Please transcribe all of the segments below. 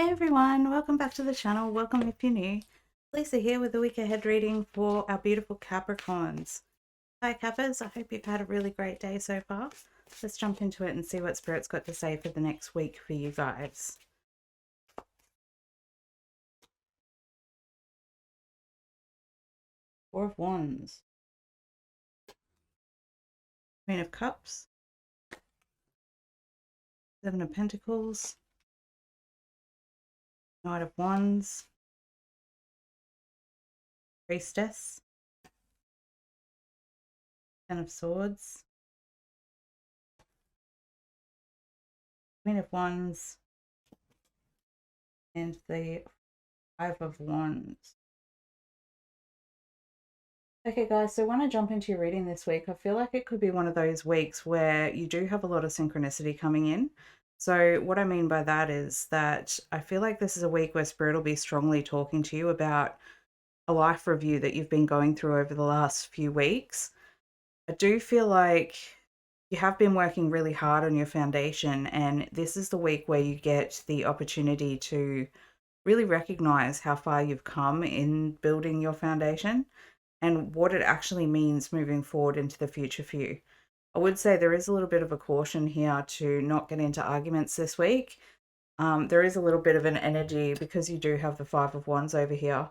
Hey everyone, welcome back to the channel. Welcome if you're new. Lisa here with a week ahead reading for our beautiful Capricorns. Hi Cappers, I hope you've had a really great day so far. Let's jump into it and see what Spirit's got to say for the next week for you guys. Four of Wands, Queen of Cups, Seven of Pentacles, Knight of Wands, Priestess, Ten of Swords, Queen of Wands, and the Five of Wands. Okay guys, so when I jump into your reading this week, I feel like it could be one of those weeks where you do have a lot of synchronicity coming in. So what I mean by that is that I feel like this is a week where Spirit will be strongly talking to you about a life review that you've been going through over the last few weeks. I do feel like you have been working really hard on your foundation, and this is the week where you get the opportunity to really recognize how far you've come in building your foundation and what it actually means moving forward into the future for you. I would say there is a little bit of a caution here to not get into arguments this week. There is a little bit of an energy because you do have the Five of Wands over here.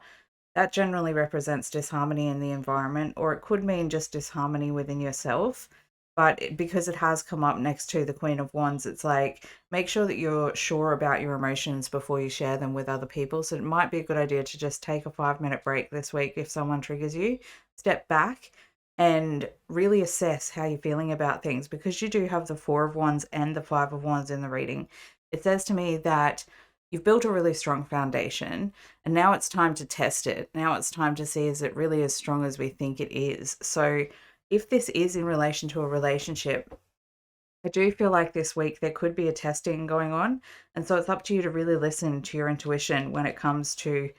That generally represents disharmony in the environment, or it could mean just disharmony within yourself. But because it has come up next to the Queen of Wands, it's like, make sure that you're sure about your emotions before you share them with other people. So it might be a good idea to just take a 5-minute break this week if someone triggers you, step back and really assess how you're feeling about things, because you do have the Four of Wands and the Five of Wands in the reading. It says to me that you've built a really strong foundation and now it's time to test it. Now it's time to see, is it really as strong as we think it is? So if this is in relation to a relationship, I do feel like this week there could be a testing going on. And so it's up to you to really listen to your intuition when it comes to,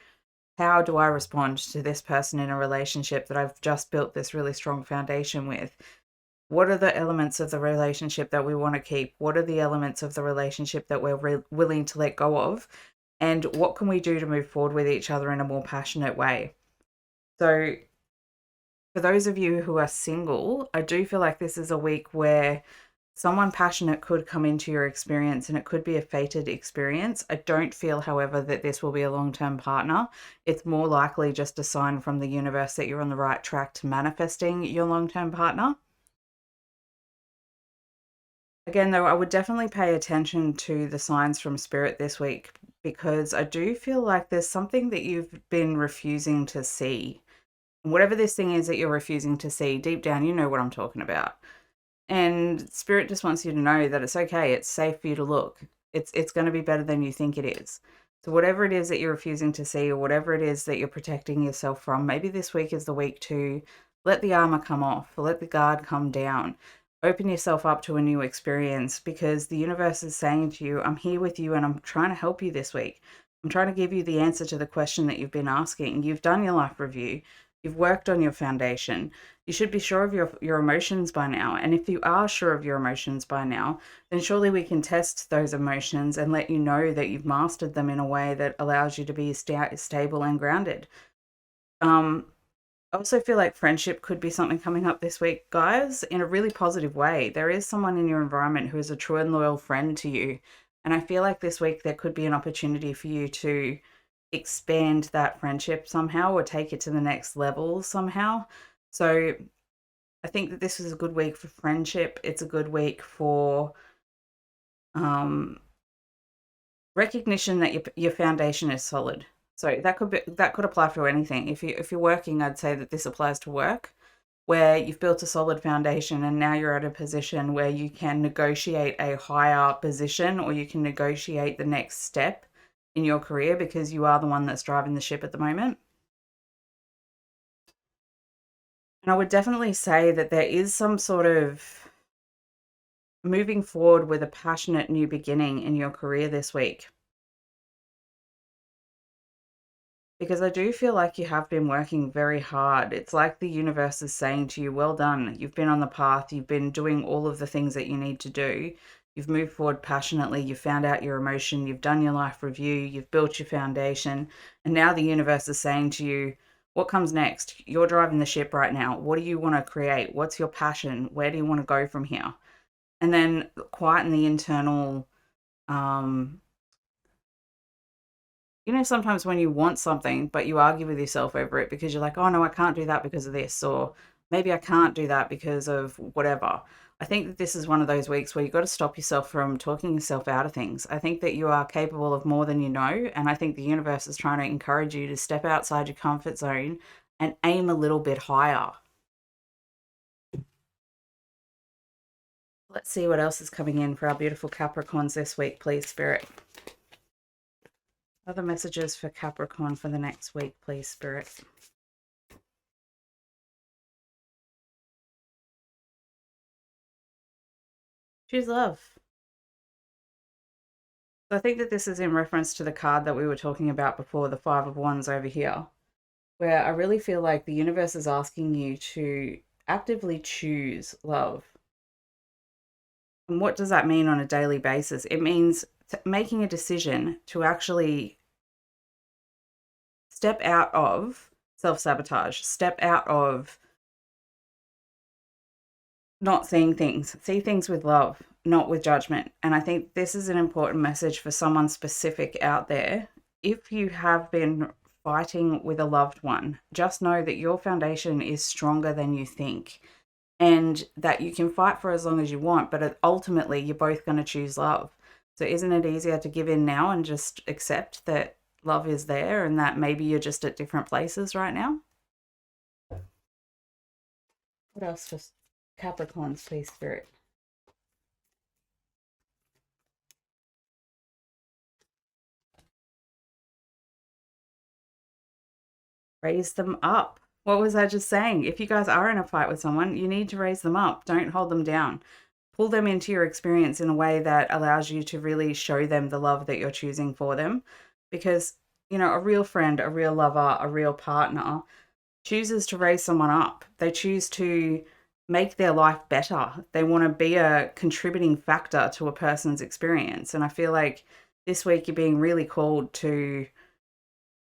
how do I respond to this person in a relationship that I've just built this really strong foundation with? What are the elements of the relationship that we want to keep? What are the elements of the relationship that we're willing to let go of? And what can we do to move forward with each other in a more passionate way? So for those of you who are single, I do feel like this is a week where someone passionate could come into your experience, and it could be a fated experience. I don't feel, however, that this will be a long-term partner. It's more likely just a sign from the universe that you're on the right track to manifesting your long-term partner. Again, though, I would definitely pay attention to the signs from Spirit this week, because I do feel like there's something that you've been refusing to see. Whatever this thing is that you're refusing to see, deep down, you know what I'm talking about. And Spirit just wants you to know that it's okay. It's safe for you to look. It's going to be better than you think it is. So whatever it is that you're refusing to see, or whatever it is that you're protecting yourself from, maybe this week is the week to let the armor come off, or let the guard come down. Open yourself up to a new experience, because the universe is saying to you, I'm here with you and I'm trying to help you this week. I'm trying to give you the answer to the question that you've been asking. You've done your life review. You've worked on your foundation. You should be sure of your emotions by now. And if you are sure of your emotions by now, then surely we can test those emotions and let you know that you've mastered them in a way that allows you to be stable and grounded. I also feel like friendship could be something coming up this week, guys, in a really positive way. There is someone in your environment who is a true and loyal friend to you. And I feel like this week there could be an opportunity for you to expand that friendship somehow, or take it to the next level somehow. So I think that this is a good week for friendship. It's a good week for recognition that your foundation is solid. So that could apply for anything. If you're working, I'd say that this applies to work, where you've built a solid foundation and now you're at a position where you can negotiate a higher position, or you can negotiate the next step in your career, because you are the one that's driving the ship at the moment. And I would definitely say that there is some sort of moving forward with a passionate new beginning in your career this week. Because I do feel like you have been working very hard. It's like the universe is saying to you, well done. You've been on the path. You've been doing all of the things that you need to do. you've moved forward passionately, you've found out your emotion, you've done your life review, you've built your foundation, and now the universe is saying to you, what comes next? You're driving the ship right now. What do you want to create? What's your passion? Where do you want to go from here? And then quieten the internal, um, sometimes when you want something, but you argue with yourself over it because you're like, oh no, I can't do that because of this, or maybe I can't do that because of whatever. I think that this is one of those weeks where you've got to stop yourself from talking yourself out of things. I think that you are capable of more than you know. And I think the universe is trying to encourage you to step outside your comfort zone and aim a little bit higher. Let's see what else is coming in for our beautiful Capricorns this week, please, Spirit. Other messages for Capricorn for the next week, please, Spirit. Choose love. So I think that this is in reference to the card that we were talking about before, the Five of Wands over here, where I really feel like the universe is asking you to actively choose love. And what does that mean on a daily basis? It means making a decision to actually step out of self-sabotage, step out of not seeing things, see things with love, not with judgment. And I think this is an important message for someone specific out there. If you have been fighting with a loved one, just know that your foundation is stronger than you think, and that you can fight for as long as you want, but ultimately you're both going to choose love. So isn't it easier to give in now and just accept that love is there and that maybe you're just at different places right now? What else for Capricorns, please, Spirit? Raise them up. What was I just saying? If you guys are in a fight with someone, you need to raise them up. Don't hold them down. Pull them into your experience in a way that allows you to really show them the love that you're choosing for them. Because, a real friend, a real lover, a real partner chooses to raise someone up. They choose to make their life better. They want to be a contributing factor to a person's experience. And I feel like this week you're being really called to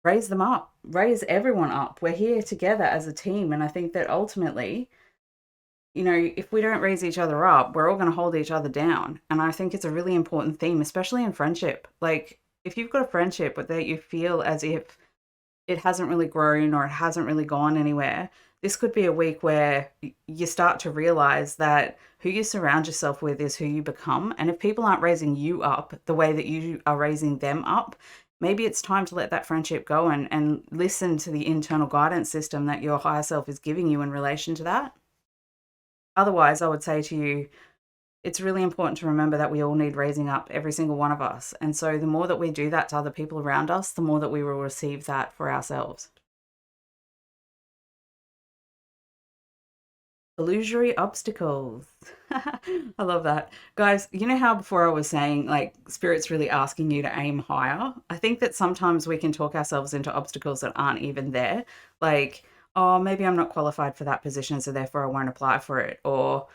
raise them up, raise everyone up. We're here together as a team. And I think that ultimately, if we don't raise each other up, we're all going to hold each other down. And I think it's a really important theme, especially in friendship. Like, if you've got a friendship but that you feel as if it hasn't really grown or it hasn't really gone anywhere, this could be a week where you start to realize that who you surround yourself with is who you become. And if people aren't raising you up the way that you are raising them up, maybe it's time to let that friendship go and listen to the internal guidance system that your higher self is giving you in relation to that. Otherwise, I would say to you, it's really important to remember that we all need raising up, every single one of us. And so the more that we do that to other people around us, the more that we will receive that for ourselves. Illusory obstacles. I love that. Guys, you know how before I was saying, like, Spirit's really asking you to aim higher? I think that sometimes we can talk ourselves into obstacles that aren't even there. Like, oh, maybe I'm not qualified for that position, so therefore I won't apply for it. Or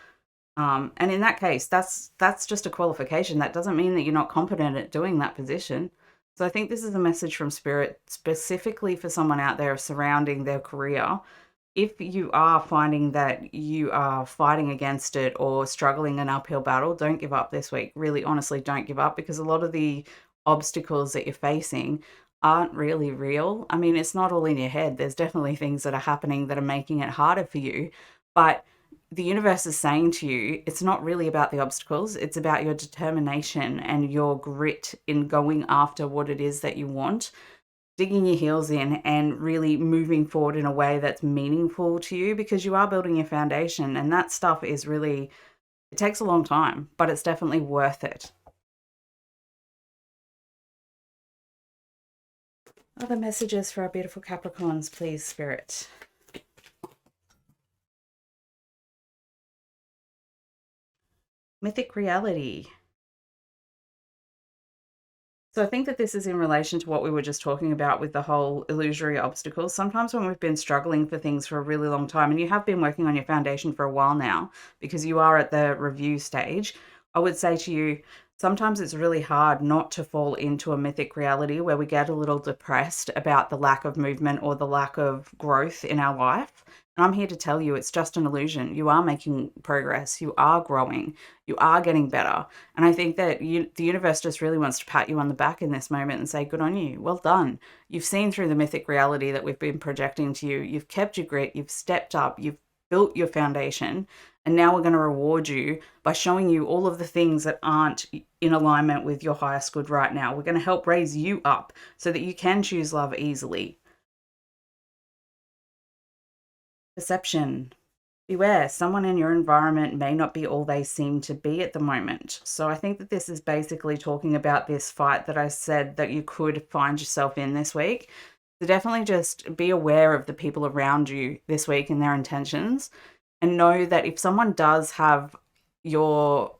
and in that case, that's just a qualification. That doesn't mean that you're not competent at doing that position. So I think this is a message from Spirit specifically for someone out there surrounding their career. If you are finding that you are fighting against it or struggling an uphill battle, don't give up this week. Really, honestly, don't give up, because a lot of the obstacles that you're facing aren't really real. I mean, it's not all in your head. There's definitely things that are happening that are making it harder for you. But the universe is saying to you, it's not really about the obstacles. It's about your determination and your grit in going after what it is that you want, digging your heels in and really moving forward in a way that's meaningful to you, because you are building your foundation, and that stuff is really, it takes a long time, but it's definitely worth it. Other messages for our beautiful Capricorns, please, Spirit. Mythic reality. So I think that this is in relation to what we were just talking about with the whole illusory obstacles. Sometimes when we've been struggling for things for a really long time, and you have been working on your foundation for a while now because you are at the review stage, I would say to you, sometimes it's really hard not to fall into a mythic reality where we get a little depressed about the lack of movement or the lack of growth in our life. And I'm here to tell you it's just an illusion. You are making progress, you are growing, you are getting better. And I think that the universe just really wants to pat you on the back in this moment and say, good on you, well done. You've seen through the mythic reality that we've been projecting to you. You've kept your grit, you've stepped up, you've built your foundation. And now we're going to reward you by showing you all of the things that aren't in alignment with your highest good right now. We're going to help raise you up so that you can choose love easily. Perception. Beware, someone in your environment may not be all they seem to be at the moment. So I think that this is basically talking about this fight that I said that you could find yourself in this week. So definitely just be aware of the people around you this week and their intentions, and know that if someone does have your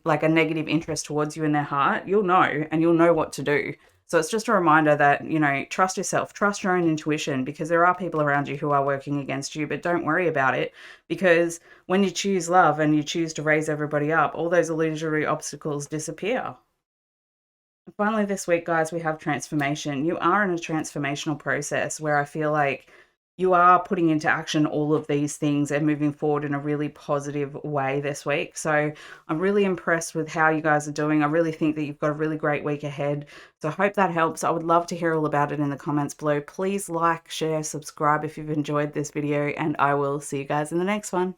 like a negative interest towards you in their heart, you'll know, and you'll know what to do. So it's just a reminder that, trust yourself, trust your own intuition, because there are people around you who are working against you, but don't worry about it, because when you choose love and you choose to raise everybody up, all those illusory obstacles disappear. And finally, this week, guys, we have transformation. You are in a transformational process where I feel like you are putting into action all of these things and moving forward in a really positive way this week. So I'm really impressed with how you guys are doing. I really think that you've got a really great week ahead. So I hope that helps. I would love to hear all about it in the comments below. Please like, share, subscribe if you've enjoyed this video, and I will see you guys in the next one.